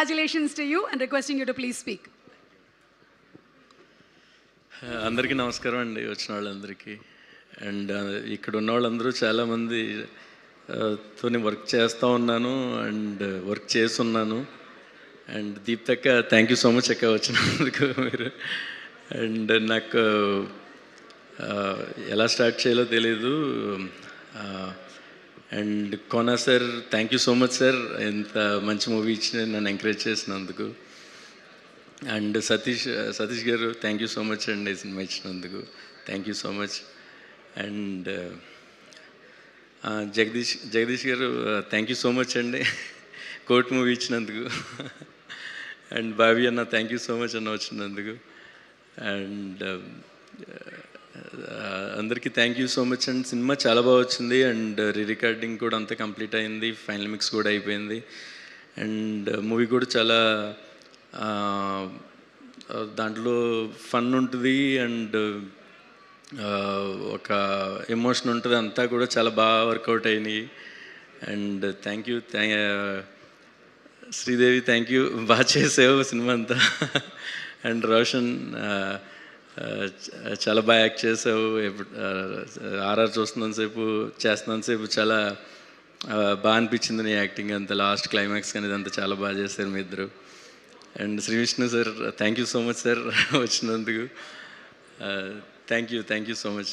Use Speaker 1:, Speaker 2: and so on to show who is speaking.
Speaker 1: congratulations to you and requesting you to please speak.
Speaker 2: అందరికీ నమస్కారం అండి, వచ్చిన వాళ్ళందరికీ. అండ్ ఇక్కడ ఉన్న వాళ్ళందరూ చాలామంది తోని వర్క్ చేస్తూ ఉన్నాను అండ్ వర్క్ చేస్తున్నాను. అండ్ దీప్తక్క, థ్యాంక్ యూ సో మచ్ అక్క వచ్చినందుకు మీరు. అండ్ నాకు ఎలా స్టార్ట్ చేయాలో తెలీదు. And Kona sir, thank you so much sir, ఇంత మంచి మూవీ ఇచ్చి నన్ను ఎంకరేజ్ చేసినందుకు. అండ్ సతీష్ గారు, థ్యాంక్ యూ సో మచ్ అండి సినిమా ఇచ్చినందుకు, thank you so much. And Jagadish గారు, థ్యాంక్ యూ సో మచ్ అండి కోర్ట్ మూవీ ఇచ్చినందుకు. అండ్ బాబీ అన్న, థ్యాంక్ యూ సో మచ్ అన్న వచ్చినందుకు. అండ్ అందరికీ thank you so much and cinema చాలా బాగా వచ్చింది. అండ్ రికార్డింగ్ కూడా అంతా కంప్లీట్ అయింది, ఫైనల్ మిక్స్ కూడా అయిపోయింది. అండ్ మూవీ కూడా చాలా దాంట్లో ఫన్ ఉంటుంది అండ్ ఒక ఎమోషన్ ఉంటుంది, అంతా కూడా చాలా బాగా వర్కౌట్ అయినాయి. And thank you Sridevi, thank you, బాగా చేసావు సినిమా అంతా. అండ్ రోషన్, చాలా బాగా యాక్ట్ చేసావు. ఆర్ఆర్ చేస్తున్నంతసేపు చాలా బాగా అనిపించింది నీ యాక్టింగ్ అంతా. లాస్ట్ క్లైమాక్స్ కానీ ఇదంతా చాలా బాగా చేశారు మీ ఇద్దరు. And Shri Vishnu sir, thank you so much sir వచ్చినందుకు. Thank you so much.